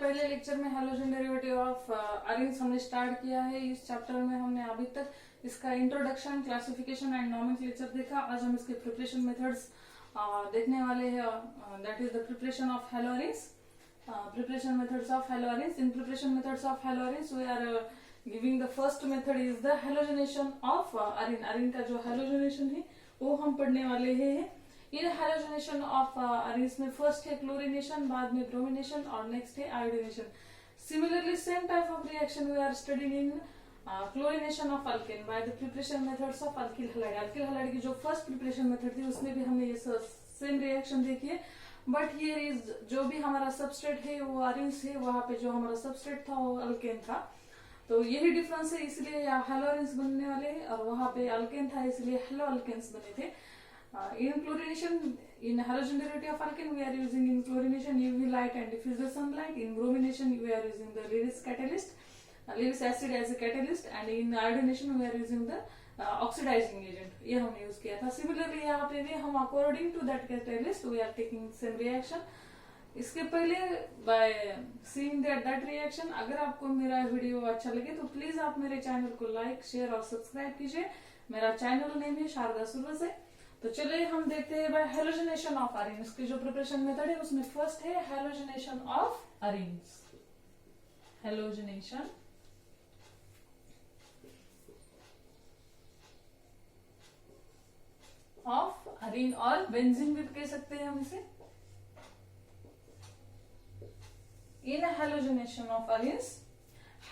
पहले लेक्चर में halogen derivative of arenes हमने स्टार्ट किया है। इस चैप्टर में हमने अभी तक इसका इंट्रोडक्शन, क्लासिफिकेशन एंड नॉमेनक्लेचर देखा। आज हम इसके प्रिपरेशन मेथड्स देखने वाले हैं। That is the preparation of hello arenes, preparation methods of halo arenes. In preparation methods of halo arenes we are giving the first method is the halogenation of arene. arene का जो halogenation है वो हम पढ़ने वाले हैं। इन halogenation of arenes में first है chlorination, बाद में bromination और next है iodination. Similarly same type of reaction we are studying in chlorination of alkane by the preparation methods of alkyl halide. alkyl halide की जो first preparation method थी उसमें भी हमने ये same reaction देखी है। बट हियर इज जो भी हमारा सबस्ट्रेट है वो अरेन्स है, वहां पे जो हमारा सबस्ट्रेट था वो अल्केन था, तो यही डिफरेंस है, इसलिए यहाँ हेलो अरेन्स बनने वाले हैं और वहां पे अल्केन था इसलिए हेलो अल्केन्स बने थे। In chlorination, in halogen derivative of alkane we are using in chlorination UV light and diffused sunlight. In bromination we are using the Lewis catalyst, Lewis acid as a catalyst, and in iodination we are using the oxidising agent, ये हमने use किया था। Similarly यहाँ पे भी हम according to that catalyst we are taking same reaction. इसके पहले बाय सीइंग दैट रिएक्शन, अगर आपको मेरा वीडियो अच्छा लगे तो प्लीज आप मेरे चैनल को लाइक, शेयर और सब्सक्राइब कीजिए। मेरा चैनल नेम है शारदा सुरस है। तो चलिए हम देखते हैं बाय हैलोजनेशन ऑफ अरेन्स की जो प्रिपरेशन मेथड है उसमें फर्स्ट है halogenation of arenes. Halogenation of arene और बेंजीन भी कह सकते हैं हम इसे। In halogenation of arenes,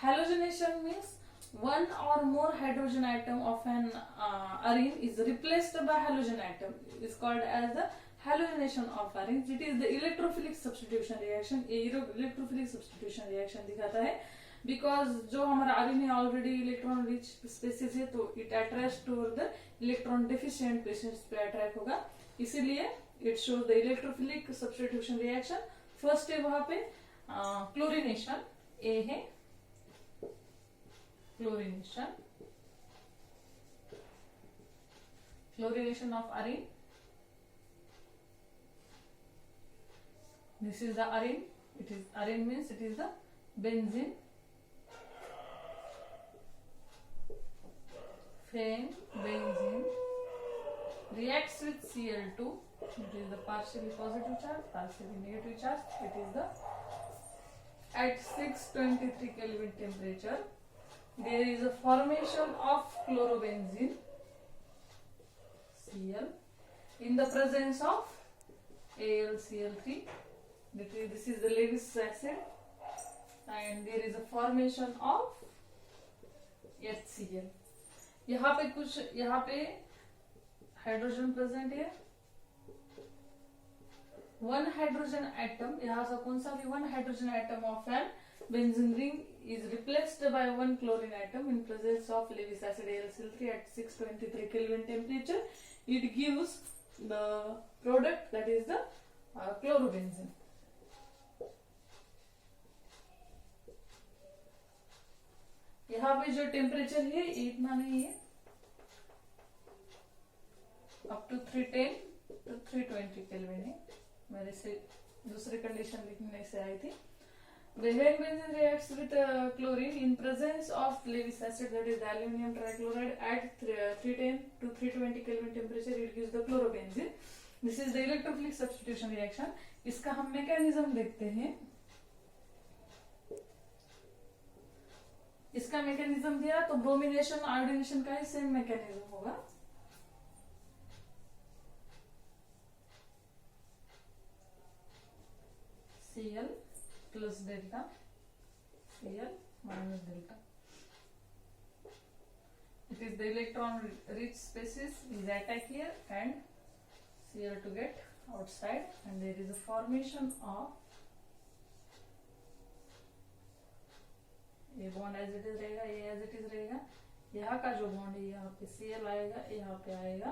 halogenation means one or more hydrogen atom of an arene is replaced by halogen atom, is called as the halogenation of arenes. It is the electrophilic substitution reaction. ये electrophilic substitution reaction दिखाता है because जो हमारा अरेन है already electron rich species है, तो it attract toward the electron deficient species पे attract होगा, इसीलिए it shows the electrophilic substitution reaction. First है वहां पे क्लोरिनेशन, ए है chlorination, chlorination of arene. This is the arene, it is arene means it is the benzene, benzene reacts with Cl2, it is the partially positive charge, partially negative charge. It is the at 623 Kelvin temperature there is a formation of chlorobenzene Cl in the presence of AlCl3. This is the Lewis acid and there is a formation of HCl. यहाँ पे कुछ, यहाँ पे hydrogen present है, one hydrogen atom, यहाँ से कौन सा भी one hydrogen atom of an benzene ring is replaced by one chlorine atom in presence of Lewis acid AlCl3 at 623 Kelvin temperature. It gives the product that is the chlorobenzene. यहाँ पे जो temperature है इतना नहीं है, up to 310 to 320 kelvin है, मेरे से दूसरे कंडीशन लिखने से आई थी। The when benzene reacts with chlorine in presence of Lewis acid, that is the aluminum trichloride, at 310 to 320 Kelvin temperature, it gives the chlorobenzene. This is the electrophilic substitution reaction. इसका हम mechanism देखते हैं। इसका mechanism दिया तो bromination, iodination का ही same mechanism होगा। Cl plus delta, Cl minus delta. It is the electron rich species is attack here and Cl to get outside, and there is a formation of ये bond as it is रहेगा, ये as it is रहेगा। यहाँ का जो bond है यहाँ पे Cl आएगा, यहाँ पे आएगा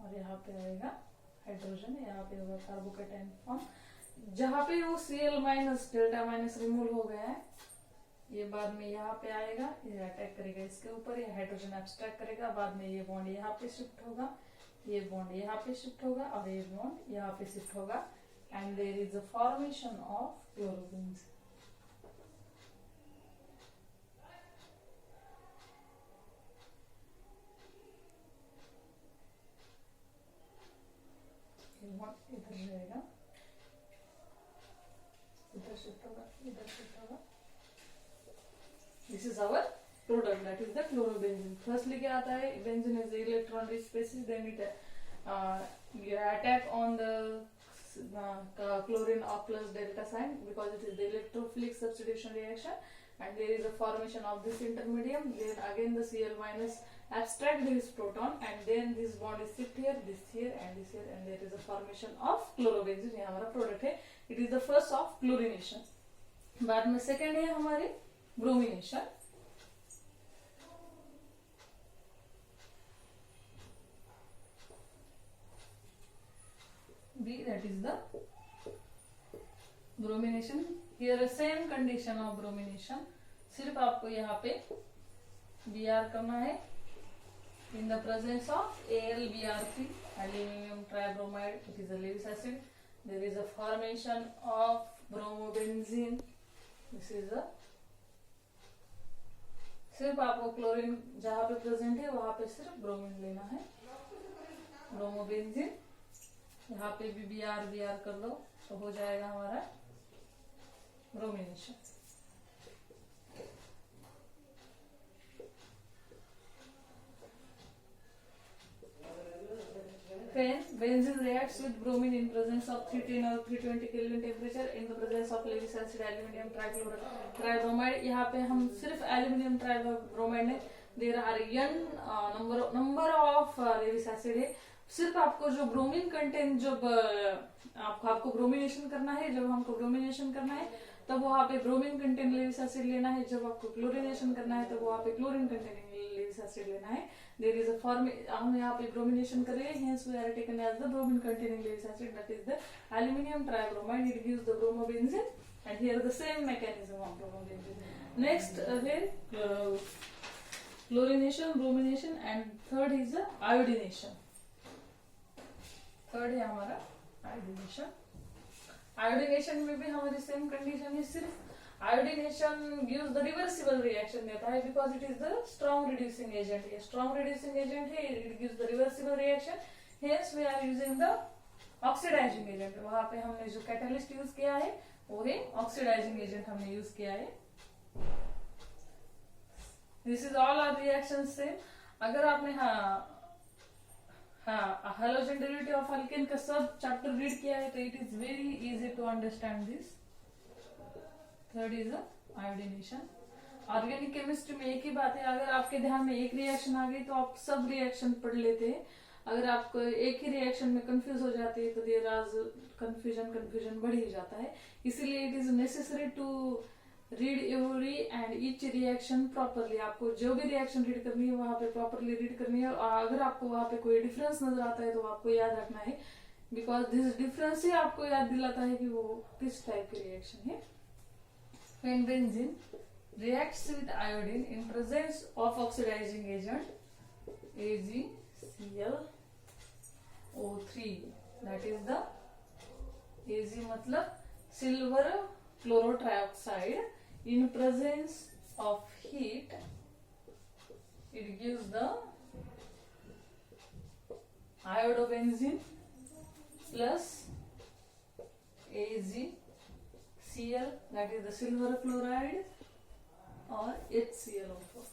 और यहाँ पे आएगा हाइड्रोजन, यहाँ पे होगा कार्बोकेटाइन फॉर्म। जहाँ पे वो Cl minus delta minus remove हो गया है, ये बाद में यहाँ पे आएगा, ये अटैक करेगा इसके ऊपर, ये हाइड्रोजन एब्स्ट्रैक्ट करेगा, बाद में ये बॉन्ड यहाँ पे शिफ्ट होगा, ये बॉन्ड यहाँ पे शिफ्ट होगा और ये बॉन्ड यहाँ पे शिफ्ट होगा। and there is a formation of chlorobenzene. इधर रहेगा, इधर शिफ्ट होगा, इधर शिफ्ट होगा. This is our product, that is the chlorobenzene. Firstly क्या आता है, benzene is electron rich species, then it attack on the chlorine of plus delta sign because it is the electrophilic substitution reaction, and there is a formation of this intermedium. Then again the Cl minus abstract this proton, and then this bond is shift here, this here, and this here, and there is a formation of chlorobenzene. ये हमारा product है. It is the first of chlorination. बाद में second है हमारी bromination. B, that is the bromination. Here the same condition of bromination, सिर्फ आपको यहाँ पे Br करना है. In the presence of AlBr3, aluminium tribromide, it is a Lewis acid. There is a formation of bromobenzene. This is a, सिर्फ आपको chlorine जहाँ पे प्रेजेंट है वहां पे सिर्फ ब्रोमीन लेना है, ब्रोमोबेंजीन. यहाँ पे भी Br कर लो तो हो जाएगा हमारा bromination. Benzene reacts with bromine in presence of 310 or 320 Kelvin temperature in the presence of Lewis acid aluminium tribromide. यहाँ पे हम सिर्फ aluminium tribromide ने दे रहा है n number of Lewis acid है. सिर्फ आपको जो ब्रोमीन कंटेंट, जब आपको ब्रोमिनेशन करना है, जब हमको ब्रोमिनेशन करना है तब वहाँ पे ब्रोमीन कंटेंट लेविस एसिड लेना है. जब आपको क्लोरिनेशन करना है तब वहाँ पे क्लोरीन कंटेंट लेविस एसिड लेना है. देयर इज अ फॉर्म, हम यहाँ पे ब्रोमिनेशन कर रहे हैं, hence we are taken as the bromine containing Lewis acid, that is the aluminium tribromide. It gives the bromobenzene, and here the same mechanism of bromobenzene. Next है chlorination, bromination, and third is the iodination. Third है हमारा iodination. Iodination में भी हमारी same condition है, सिर्फ iodination gives the reversible reaction देता है because it is the strong reducing agent. ये स्ट्रॉन्ग रिड्यूसिंग एजेंट है, it gives the reversible reaction. Hence we are using the oxidising agent. वहां पे हमने जो कैटलिस्ट यूज किया है वो है ऑक्सीडाइजिंग एजेंट हमने यूज किया है. This is all are reaction same. अगर आपने हैलोजन डेरिवेटिव ऑफ अल्केन का सब चैप्टर रीड किया है तो it is very easy to understand this. Third is iodination. Organic chemistry में एक ही बात है, अगर आपके ध्यान में एक रिएक्शन आ गई तो आप सब रिएक्शन पढ़ लेते हैं. अगर आपको एक ही रिएक्शन में कंफ्यूज हो जाते हैं तो देयर आर कंफ्यूजन बढ़ ही जाता है. इसीलिए it is necessary to read every and each reaction properly. आपको जो भी रिएक्शन रीड करनी है वहां पे प्रॉपरली रीड करनी है. और अगर आपको वहां पे कोई डिफरेंस नजर आता है तो आपको याद रखना है, बिकॉज दिस डिफरेंस ही आपको याद दिलाता है कि वो किस टाइप की रिएक्शन है. When benzene reacts with iodine in presence of oxidizing agent AgClO3, that is the Ag मतलब silver chlorotrioxide, in presence of heat it gives the iodobenzene plus AgCl, that is the silver chloride, or HClO4.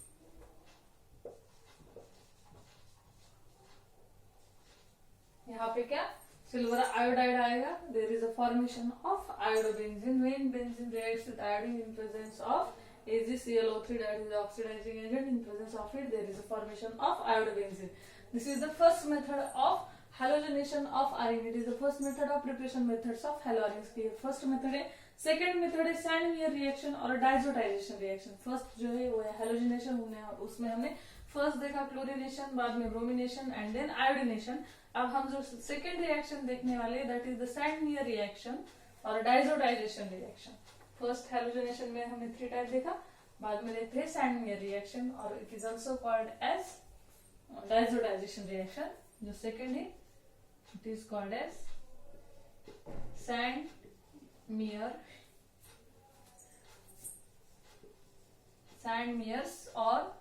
यहाँ पे क्या silver iodide आएगा. There is a formation of iodobenzene when benzene reacts with iodine in presence of AgClO3, that is the oxidizing agent. In presence of it there is a formation of iodobenzene. This is the first method of halogenation of arene. It is the first method of preparation methods of haloarenes की first method है. Second method है sand-mayor reaction और diazotisation reaction. First जो है वो है halogenation. उसमें हमने फर्स्ट देखा क्लोरिनेशन, बाद में ब्रोमिनेशन एंड देन आयोडीनेशन. अब हम जो सेकेंड रिएक्शन देखने वाले that is the Sandmeyer reaction और डाइजोटाइजेशन रिएक्शन. फर्स्ट हेलोजिनेशन में हमने 3 टाइप देखा, बाद में देखते हैं सैंड-मेयर रिएक्शन और it is also called as diazotisation reaction. जो सेकेंड है it is called as Sandmeyer's और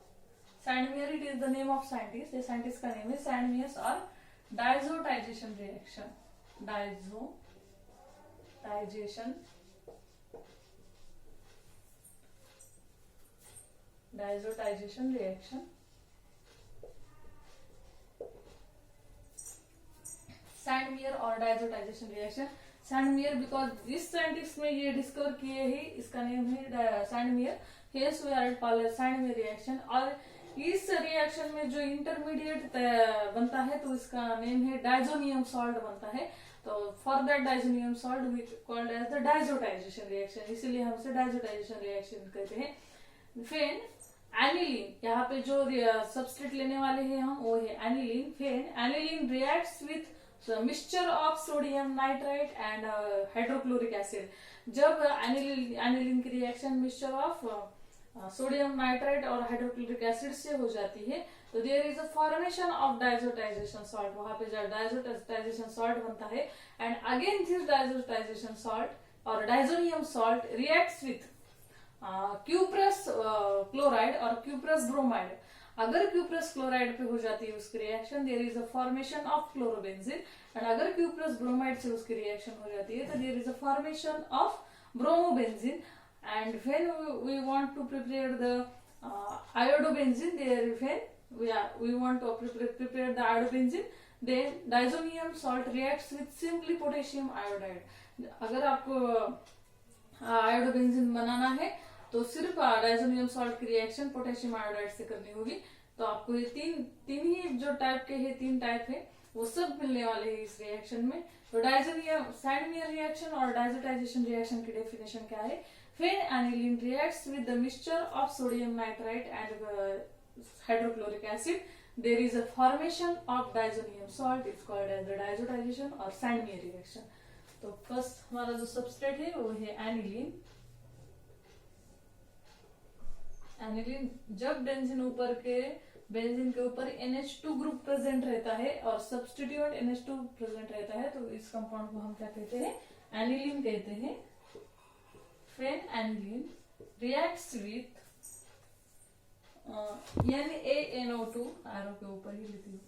Sandmeyer, it is the name of scientist, ये साइंटिस्ट का नेम है, सैंडमियर्स और diazotisation reaction, diazotisation reaction, Sandmeyer और diazotisation reaction. Sandmeyer because इस scientist में ये डिस्कवर किए ही, इसका नेम है सैंडमियर, हेस वी आर कॉल्ड सैंडमियर रिएक्शन। और इस रिएक्शन में जो इंटरमीडिएट बनता है तो इसका नेम है डायजोनियम सॉल्ट बनता है। तो for that diazonium salt we called as the diazotisation reaction, इसीलिए हम इसे डायजोटाइजेशन रिएक्शन कहते हैं। फिर एनिलीन, यहाँ पे जो सबस्ट्रेट लेने वाले हैं हम वो है एनिलीन। फिर aniline reacts with mixture of sodium nitrite and hydrochloric acid. जब एनिलीन की reaction mixture of sodium nitrite और हाइड्रोक्लोरिक एसिड से हो जाती है तो there is a formation of diazotisation salt, वहां पे जो डायजोटाइजेशन सॉल्ट बनता है। And again this diazotisation salt और diazonium salt reacts with cuprous chloride और क्यूप्रस ब्रोमाइड। अगर क्यूप्रस क्लोराइड पे हो जाती है उसकी reaction, there is a formation of chlorobenzene. And अगर क्यूप्रस ब्रोमाइड से उसकी रिएक्शन हो जाती है तो there is a formation of bromobenzene. And when we want to prepare the iodobenzene, there we want to prepare the iodobenzene, then diazonium salt reacts with simply potassium iodide। अगर आपको iodobenzene बनाना है तो सिर्फ diazonium salt की reaction potassium iodide से करनी होगी। तो आपको ये तीन ही जो टाइप के है, 3 टाइप है, वो सब मिलने वाले हैं इस रिएक्शन में। तो डायजोनियम सैंडमियर रिएक्शन और डायजोटाइजेशन रिएक्शन की डेफिनेशन क्या है? When aniline reacts with the mixture of sodium nitrite and hydrochloric acid, there is a formation of diazonium salt. It's called as the diazotization or Sandmeyer reaction. तो first हमारा जो substrate है वो है aniline. Aniline जब benzene के ऊपर NH2 group present रहता है और सब्स्टिट्यूएंट NH2 प्रेजेंट रहता है तो इस कंपाउंड को हम क्या कहते हैं? एनिलीन कहते हैं। When aniline reacts with NaNO2, arrow के ऊपर ही लिखी हूँ,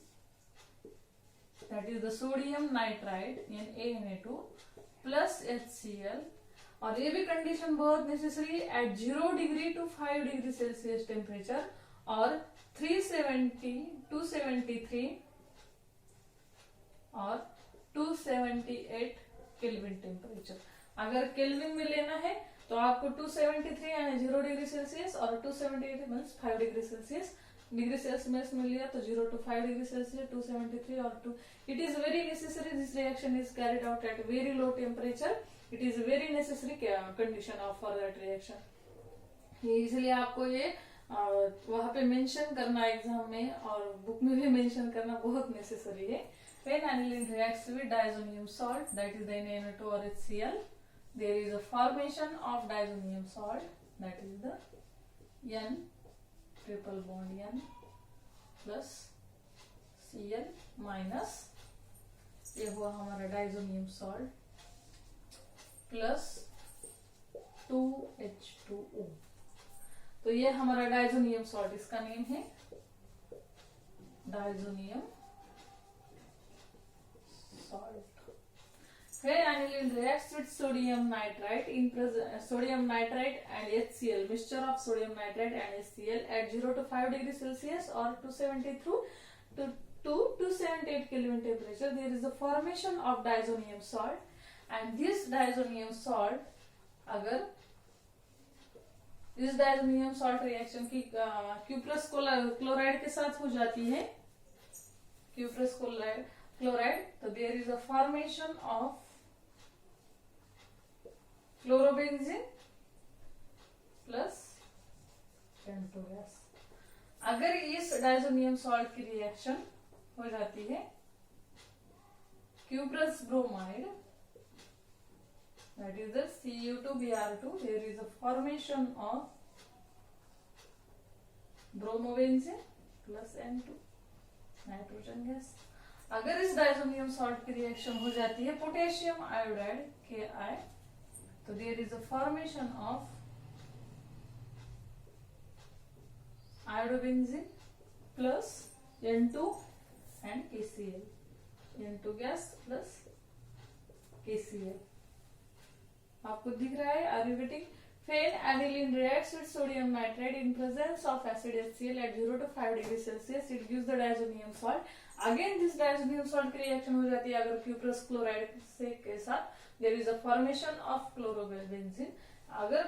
that is the sodium nitrite NaNO2 plus HCl। और ये भी कंडीशन बहुत नेसेसरी है at 0 degree to 5 degree Celsius temperature और 273 और 278 केल्विन टेम्परेचर। अगर केल्विन में लेना है तो आपको 273 यानी 0 डिग्री सेल्सियस और 278 means 5 degree Celsius. Degree Celsius में लिया तो 0 to 5 डिग्री सेल्सियस, 273 और 2। It is very necessary, this reaction is carried out at very low temperature. It is very necessary condition of for that reaction. इसलिए आपको ये वहां पे मेंशन करना एग्जाम में और बुक में भी मेंशन करना बहुत नेसेसरी है। When aniline reacts with diazonium salt, that is the NaNO2 or HCl, there is a formation of diazonium salt, that is the N triple bond N plus Cl minus, ये हुआ हमारा diazonium salt plus 2H2O। तो ये हमारा diazonium salt, इसका name है diazonium salt। When aniline reacts with sodium nitrite and HCl, mixture of sodium nitrite and HCl at 0 to 5 degree Celsius or 273 to 278 Kelvin temperature, there is a formation of diazonium salt। And this diazonium salt, अगर इस diazonium salt reaction की cuprous chloride के साथ हो जाती है, cuprous chloride, तो there is a formation of chlorobenzene plus पेंटो गैस। अगर इस डायजोनियम सॉल्ट की रिएक्शन हो जाती है cuprous bromide, that is the Cu2Br2, there is a formation of bromobenzene plus N2, nitrogen gas। अगर इस डायजोनियम सॉल्ट की रिएक्शन हो जाती है पोटेशियम आयोडाइड Ki, तो there is a formation of iodobenzene plus N2 and KCl, N2 gas plus KCl। आपको दिख रहा है, are you getting? Phenaniline reacts with sodium nitrate in presence of acid HCl at 0 to 5 degree Celsius. It gives the diazonium salt. Again, this diazonium salt की reaction हो जाती है अगर cuprous chloride से के साथ. There is a formation of chlorobenzene. अगर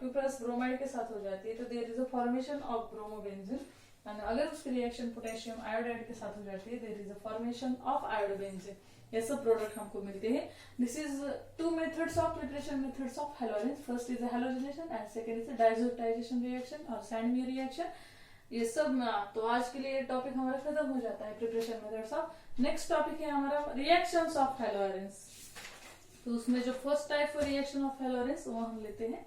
cuprous bromide के साथ हो जाती है तो there is a formation of bromobenzene. And अगर उसकी reaction potassium iodide के साथ हो जाती है there is a formation of iodobenzene. ये सब प्रोडक्ट हमको मिलते हैं. This is two methods of preparation methods of haloarenes. First is halogenation and second is diazotisation reaction और सैंडमियर रिएक्शन. ये सब तो आज के लिए टॉपिक हमारा खत्म हो जाता है preparation methods of. Next topic है हमारा रिएक्शंस ऑफ हेलोरेंस. तो उसमें जो first type for reaction of haloarenes वो हम लेते हैं.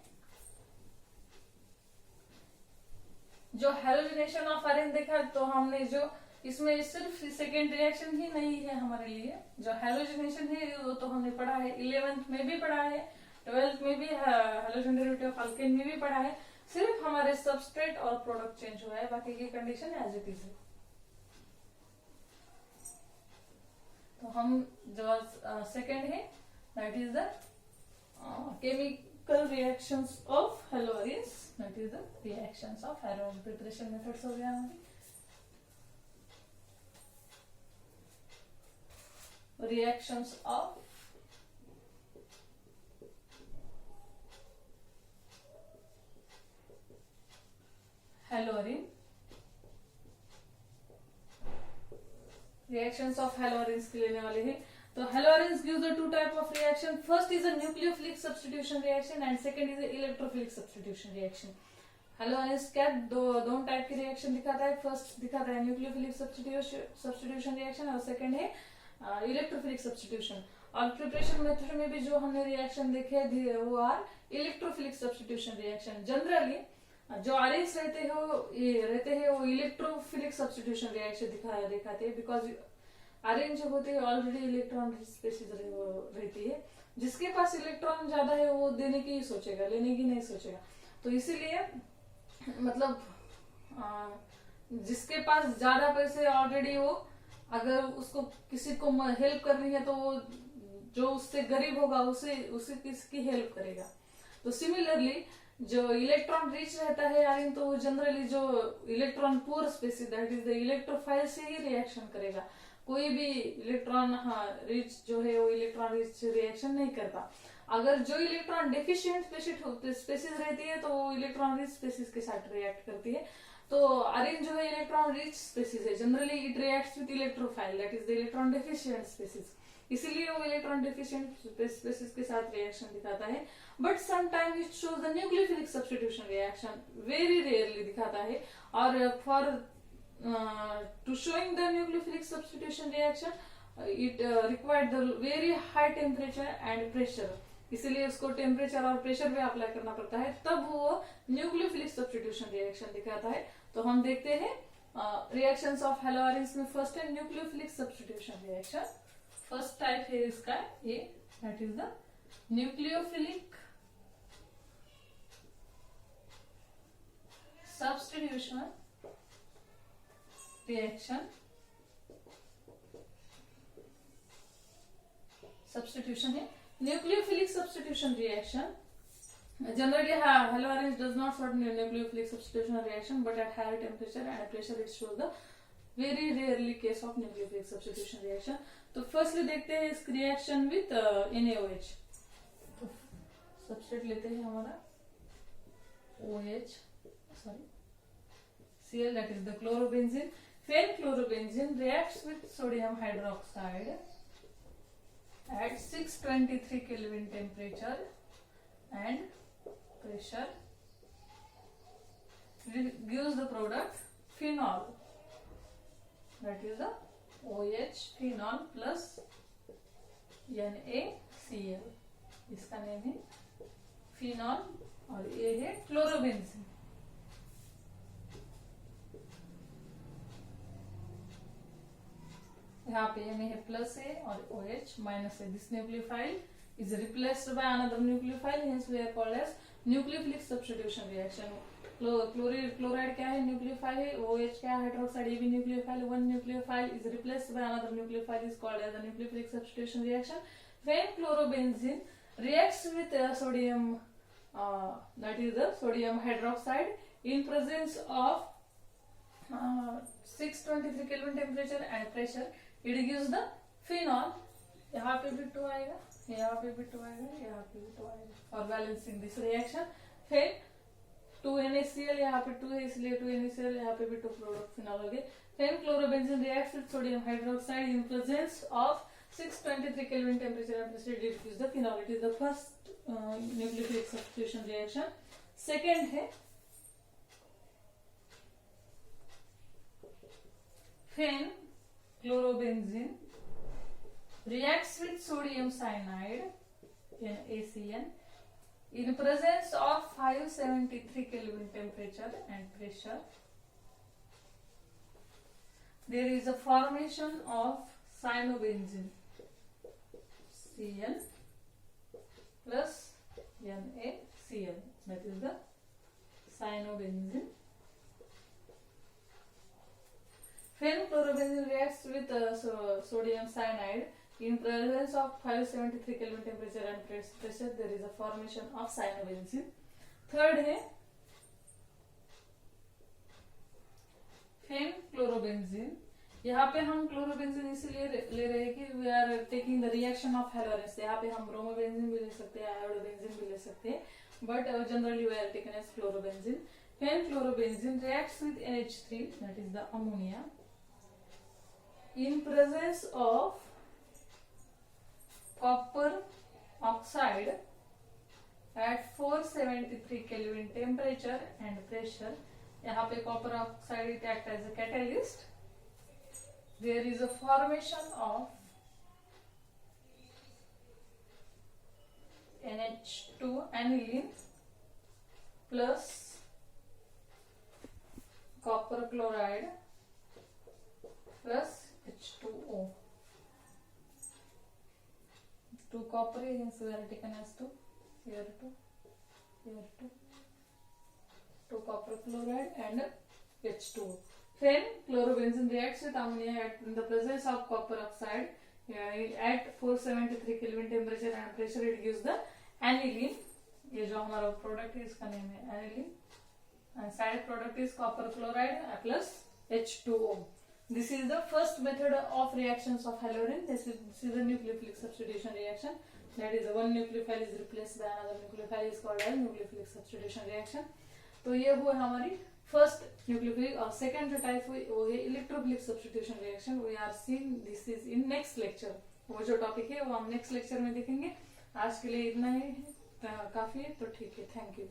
जो हेलोजनेशन ऑफ अरेन देखा तो हमने जो इसमें सिर्फ सेकेंड रिएक्शन ही नहीं है हमारे लिए. जो हेलोजनेशन है वो तो हमने पढ़ा है, 11th में भी पढ़ा है, 12th में भी हेलोजन डेरिवेटिव ऑफ अल्केन में भी पढ़ा है. सिर्फ हमारे सबस्ट्रेट और प्रोडक्ट चेंज हुआ है, बाकी की कंडीशन एज इट इज है. तो हम जो सेकेंड है that is the chemical reactions of haloarenes. That is the reactions of haloarenes. Preparation methods हो गया हमारे. Reactions of halorine. Reactions of halorenes के लेने वाले हैं. तो halorenes gives the two type of reaction. First is a nucleophilic substitution reaction and second is a electrophilic substitution reaction. halorenes क्या दोनों टाइप की रिएक्शन दिखाता है. फर्स्ट दिखाता है न्यूक्लियोफिलिक सब्स्टिट्यूशन रिएक्शन और सेकंड है इलेक्ट्रोफिलिक सब्स्टिट्यूशन. और प्रिपरेशन मेथड में भी जो हमने रिएक्शन देखे वो are electrophilic substitution reaction. Generally जो अरेंज रहते हैं वो इलेक्ट्रोफिलिक सब्स्टिट्यूशन रिएक्शन दिखाते हैं. बिकॉज अरेंज होते हैं ऑलरेडी इलेक्ट्रॉन स्पेसीज रहती है. जिसके पास इलेक्ट्रॉन ज्यादा है वो देने की ही सोचेगा, लेने की नहीं सोचेगा. तो इसीलिए मतलब जिसके पास ज्यादा पैसे ऑलरेडी वो अगर उसको किसी को हेल्प करनी है तो वो जो उससे गरीब होगा उसे किसकी हेल्प करेगा. तो सिमिलरली जो इलेक्ट्रॉन रिच रहता है आयन तो जनरली जो electron poor species that is the electrophile से ही रिएक्शन करेगा. कोई भी इलेक्ट्रॉन रिच जो है वो इलेक्ट्रॉन रिच रिएक्शन नहीं करता. अगर जो इलेक्ट्रॉन डेफिशिएंट स्पेसीज रहती है तो वो इलेक्ट्रॉन रिच स्पेसीज के साथ रिएक्ट करती है. तो अरेन जो है इलेक्ट्रॉन रिच स्पेसीज है. Generally it reacts with electrophile that is the electron deficient species. इसीलिए वो इलेक्ट्रॉन डेफिशिएंट स्पेसीज के साथ रिएक्शन दिखाता है. But sometimes it shows the nucleophilic substitution reaction. Very rarely दिखाता है. और for to showing the nucleophilic substitution reaction it required the very high temperature and pressure. इसीलिए उसको टेम्परेचर और प्रेशर पे अप्लाई करना पड़ता है, तब वो न्यूक्लियोफिलिक सब्स्टिट्यूशन रिएक्शन दिखाता है. तो हम देखते हैं रिएक्शंस ऑफ हेलोरेंस में. फर्स्ट है nucleophilic substitution reaction. First type है इसका ये that is the nucleophilic substitution reaction. Substitution है nucleophilic substitution reaction. Generally, halorenes does not show nucleophilic substitution reaction, but at higher temperature and pressure it shows the very rarely case of nucleophilic substitution reaction. तो firstly देखते हैं इस reaction with NaOH. तो substrate लेते हैं हमारा OH, sorry, Cl that is the chlorobenzene. Phenchlorbenzene reacts with sodium hydroxide at 623 Kelvin temperature and pressure. It gives the product phenol. That is the OH phenol plus NaCl. इसका name है phenol और ये है chlorobenzene. यहाँ पे Na है plus A और OH minus A. This nucleophile is replaced by another nucleophile, hence we are called as nucleophilic substitution reaction. Chloride क्या है, न्यूक्लियोफाइल है. OH क्या है, हाइड्रोक्साइड, ये भी nucleophile. One nucleophile is replaced by another nucleophile is called as a nucleophilic substitution reaction. When chlorobenzene reacts with sodium, that is the sodium hydroxide, in presence of 623 Kelvin temperature and pressure, it gives the phenol. यहाँ पे भी 2 आएगा, यहाँ पे भी 2 आएगा, यहाँ पे भी 2 आएगा. और बैलेंसिंग दिस रिएक्शन. फिर 2 NaCl, यहाँ पे 2 है इसलिए 2 NaCl, यहाँ पे भी 2 प्रोडक्ट फिनॉल हो गए. Then chlorobenzene reacts with sodium hydroxide in presence of 623 Kelvin temperature and pressure, it gives the phenol. It is the first nucleophilic substitution reaction. Second है when chlorobenzene reacts with sodium cyanide NaCN in presence of 573 Kelvin temperature and pressure. There is a formation of cyanobenzene Cn plus NaCl, that is the cyanobenzene. When chlorobenzene reacts with sodium cyanide in presence of 573 Kelvin temperature and pressure, there is a formation of cyanobenzene. Third है फेम chlorobenzene. यहाँ पे हम chlorobenzene इसलिए ले रहे हैं कि we are taking the reaction of haloarenes. यहाँ पे हम ब्रोमोबेंजीन भी ले सकते हैं, आयोडोबेंजीन भी ले सकते हैं, but generally we are taken as chlorobenzene. फेम chlorobenzene reacts with NH3, that is the ammonia, in presence of copper oxide at 473 Kelvin temperature and pressure. यहाँ पे copper oxide it acts as a catalyst. There is a formation of NH2 aniline plus copper chloride plus H2O. 2 copper is we are taken as 2. Here 2, here 2. 2 copper chloride and H2O. When chlorobenzene reacts with ammonia in the presence of copper oxide at 473 Kelvin temperature and pressure, it gives the aniline. ये जो हमारा product है इसका name है aniline. And side product is copper chloride plus H2O. This is the first method of reactions of halorine. This is the nucleophilic substitution reaction. That is, one nucleophile is replaced by another nucleophile is called as nucleophilic substitution reaction. तो ये हुआ हमारी first nucleophilic. और second जो type हुई वो है electrophilic substitution reaction. We are seeing this is in next lecture. वो जो टॉपिक है वो हम नेक्स्ट लेक्चर में देखेंगे. आज के लिए इतना ही काफी है. तो ठीक है, थैंक यू.